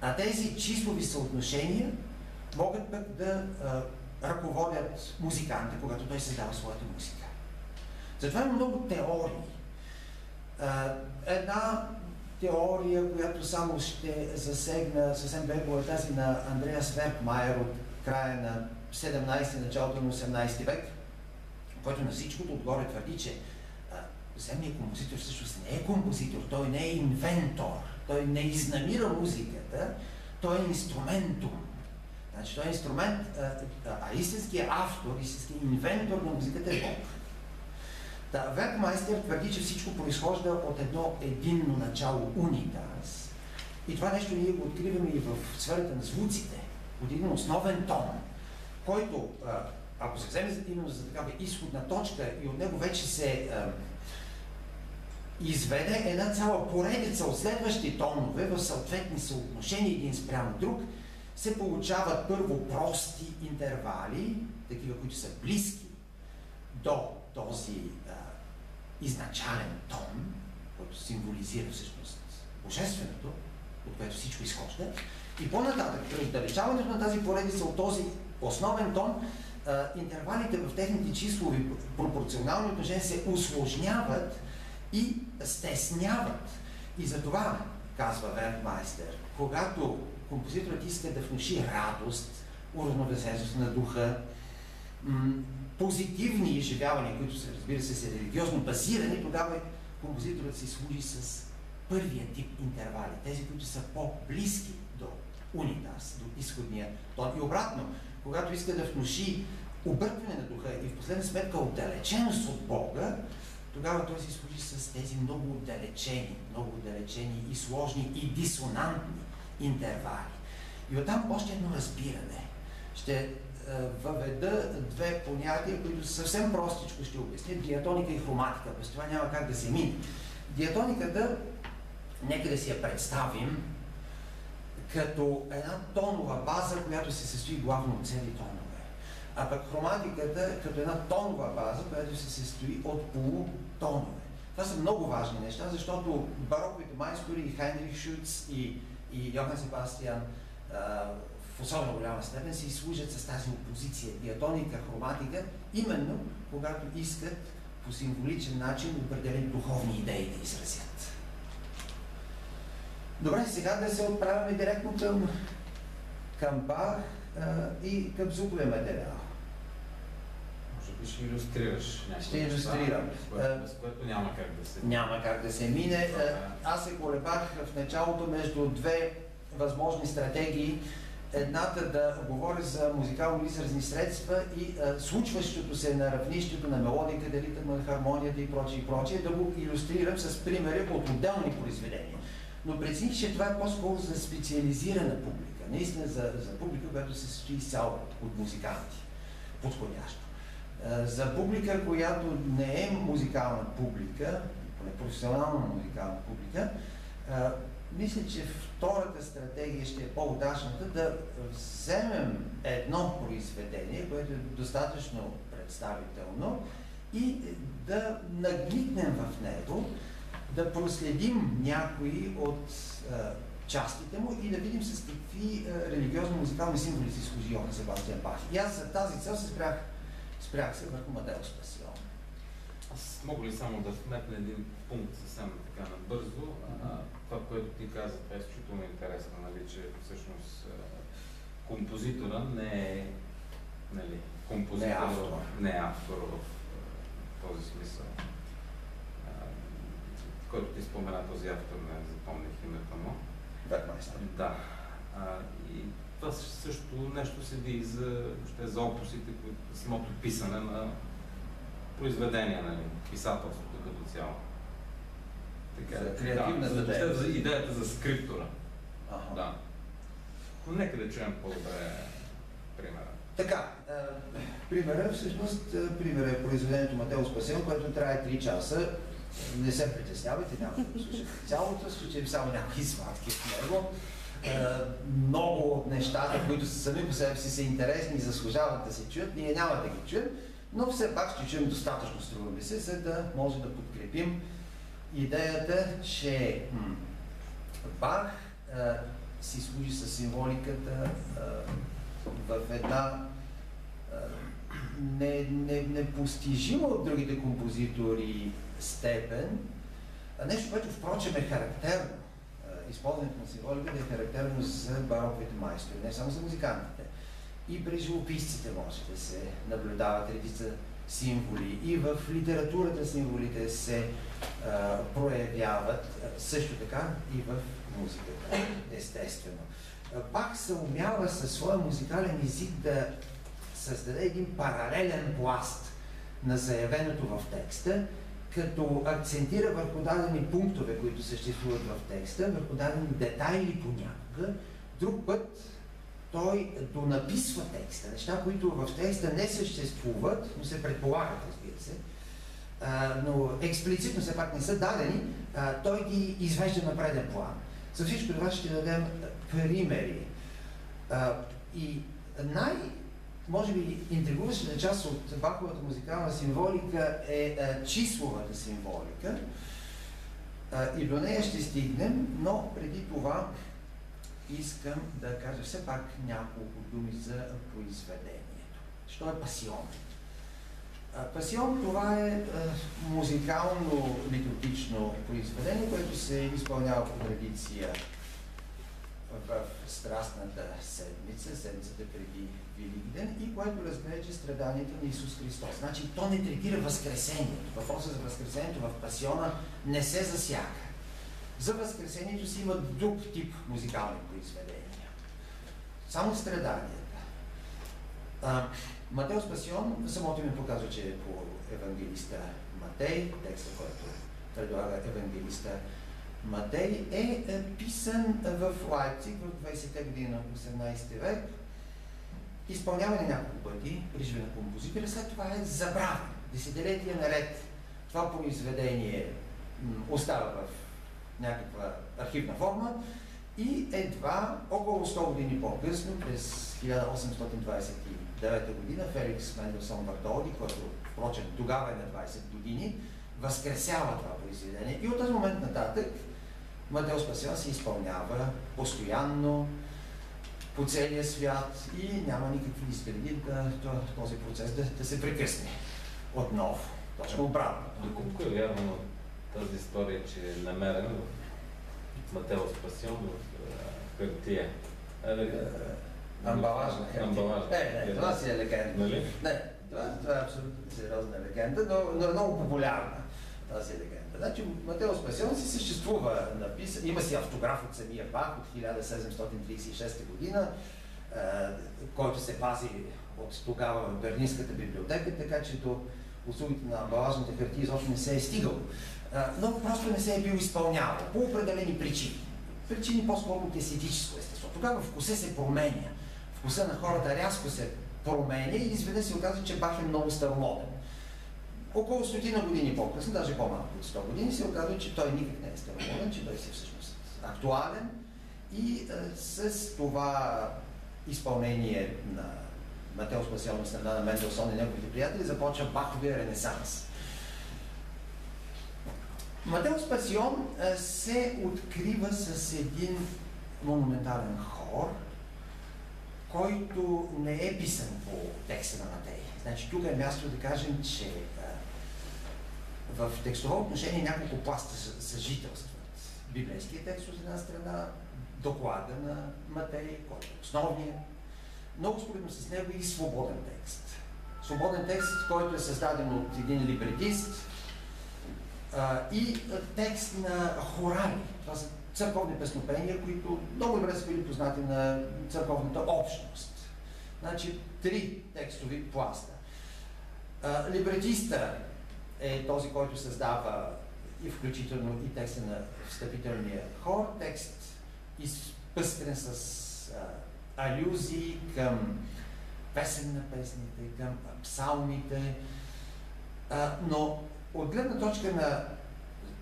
А тези числови съотношения могат пък да ръководят музиканта, когато той създава своята музика. Затова има много теории. Една теория, която само ще засегна съвсем бегло, е тази на Андреас Веркмайер от края на 17-ти, началото на 18 век, който на всичкото отгоре твърди, че земният композитор всъщност не е композитор, той не е инвентор, той не изнамира музиката, той е инструментум. Значи той е инструмент, а истинският автор, истинският инвентор на музиката е Бог. Веркмайстер твърди, че всичко произхожда от едно единно начало, унитас. И това нещо ние го откриваме и в сферата на звуците, от един основен тон, който, ако се вземе именно за такава изходна точка и от него вече се изведе една цяла поредица от следващи тонове в съответни съотношения един спрямо друг, се получават първо прости интервали, такива, които са близки до този изначален тон, който символизира всъщност божественото, от което всичко изхожда. И по-нататък, при отдалечаването на тази поредица от този основен тон, интервалите в техните числови пропорционални отношения се усложняват и стесняват. И затова, казва Веркмайстер, когато композиторът иска да внуши радост, уравновесеност на духа, позитивни изживявания, които са, разбира се, са религиозно базирани, тогава композиторът се служи с първия тип интервали, тези, които са по-близки до унитас, до изходния тон. И обратно, когато иска да внуши объркване на духа и в последна сметка отдалеченост от Бога, тогава той се служи с тези много отдалечени и сложни и дисонантни интервали. И оттам още едно разбиране. Ще въведа две понятия, които съвсем простичко ще обясня. Диатоника и хроматика. Без това няма как да се мине. Диатониката, нека да си я представим като една тонова база, която се състои главно от цели тонове. А пък хроматиката като една тонова база, която се състои от полутонове. Това са много важни неща, защото бароковите майстори и Хайнрих Шуц и Йохан Себастиан в особено голяма степен се изслужат с тази опозиция, диатоника, хроматика, именно когато искат по символичен начин определени духовни идеи да изразят. Добре, сега да се отправяме директно към Бах и към звуковия материал. Може би ще илюстрираш някакво. Ще илюстрирам. Без което няма как да се... Няма как да се мине. Аз се колебах в началото между две възможни стратегии. Едната да говоря за музикално-изразни средства и случващото се на равнището на мелодика, ритъма на хармонията и прочее, да го илюстрирам с примери от отделни произведения. Но прецених, че това е по-скоро за специализирана публика. Наистина за публика, която се състои изцяло от музиканти. Подходящо. За публика, която не е музикална публика, поне професионална музикална публика, мисля, че втората стратегия ще е по-удачната да вземем едно произведение, което е достатъчно представително и да нагликнем в него, да проследим някои от частите му и да видим с какви религиозно-музикални символи се служи Йохан Себастиан Бах. И аз за тази цел се спрях се върху Амадеус Пасион. Аз мога ли само да вметна един пункт съвсем така набързо? Това, което ти каза, това е изключително интересно, нали, че всъщност композитора не е композитор, не е автор в този смисъл. Който ти спомена, този автор, не запомних името му. Веркмайстер. Да. И това също нещо седи и за опусите, самото писане на произведения, нали, писателството като цяло. Така, за креативната дейност. За идеята за скриптора. Ага. Да. Но нека да чуем по-добре примера. Така, примера е произведението Амадеус Пасион, което трае 3 часа. Не се притеснявайте, няма да го слушате цялото, случаем само някакви сватки в него. Много от нещата, които сами по себе си са интересни и заслужават да се чуят, ние няма да ги чуем, но все пак ще чуем достатъчно, струва ми се, за да може да подкрепим идеята, че Бах си служи с символиката в една непостижима от другите композитори степен, нещо, което впрочем е характерно. Използването на символиката е характерно за бароковите майстори, не само за музикантите. И при живописците може да се наблюдават редица символи. И в литературата символите се проявяват също така и в музиката, естествено. Бах се умява със своя музикален език да създаде един паралелен пласт на заявеното в текста, като акцентира върху дадени пунктове, които съществуват в текста, върху дадени детайли понякога. Друг път той донаписва текста, неща, които в текста не съществуват, но се предполагат, разбира се, но експлицитно все пак не са дадени, той ги извежда на преден план. За всичко това ще дадем примери. И може би интригуващата част от Баховата музикална символика е числовата символика. И до нея ще стигнем, но преди това искам да кажа все пак няколко думи за произведението. Що е пасион? Пасион, това е музикално-литургично произведение, което се изпълнява по традиция в Страстната седмица, седмицата преди Великден, и което разглежда страданията на Исус Христос. Значи, то не третира Възкресението. Въпросът за Възкресението в Пасиона не се засяга. За Възкресението си има друг тип музикални произведения. Само страданията. Матеос Пасион, самото ми показва, че е по евангелиста Матей, текста, който предлага евангелиста Матей, е писан в Лайпциг в 20-те години на 18 век, изпълняване няколко пъти при живе на композитора, след това е забравен. Десетилетия наред това произведение остава в някаква архивна форма и едва около 100 години по-късно, през 1829 година, Феликс Мендelssohn Бартолди, който впрочем тогава е на 20 години, възкресява това произведение и от този момент нататък Матеос Пасион се изпълнява постоянно по целия свят и няма никакви изгледи този процес да се прекъсне отново. Точно обратно. Доколко е вярно тази история, че е намерена в Матеос Пасион в хартия? Амбалажна хартия. Не, това си е легенда. Нали? Не, това е абсолютно сериозна легенда, но е много популярна тази легенда. Значи Матеос Пасион си съществува написан, има си автограф от самия Бах от 1736 година, който се пази от тогава в Берлинската библиотека, така че до услугите на амбалажните хартии изобщо не се е стигал. Но просто не се е бил изпълнявал по определени причини. Причини по-скоро от естетическо естество. Тогава вкуса се променя. Вкуса на хората рязко се променя и изведнъж се оказва, че Бах е много старомоден. Около 100 години по-късно, даже по-малко от 100 години, се оказва, че той никак не е старомоден, че той си всъщност актуален и с това изпълнение на Матеос Пасион от страна на Менделсон и неговите приятели започва Баховия ренесанс. Матеос Пасион се открива с един монументален хор, който не е писан по текста на Матей. Значи тук е място да кажем, че в текстово отношение няколко пласта съжителстват. Библейският текст от една страна, доклада на Матей, който е основният, но успоредно с него и свободен текст. Свободен текст, който е създаден от един либретист и текст на хорали. Това са църковни песнопения, които много добре са били познати на църковната общност. Значи, 3 текстови пласта. Либретиста е този, който създава и включително и текста на встъпителния хор, текст изпъстрен с алюзии към песен на песните, към псалмите, но от гледна точка на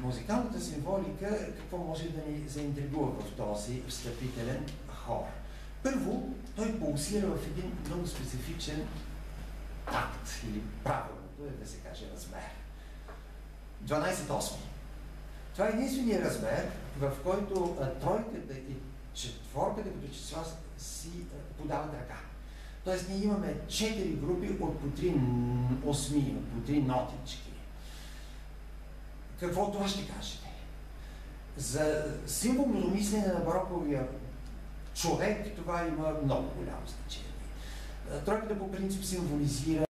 музикалната символика, какво може да ни заинтригува в този встъпителен хор? Първо, той пулсира в един много специфичен такт, или правилното е да се каже размер. 12/8. Това е единственият размер, в който тройката и четворката като числа си подават ръка. Тоест ние имаме 4 групи от по 3 осми, от по 3 нотички. Какво това ще кажете? За символното мислене на бароковия човек това има много голямо значение. Тройката по принцип символизира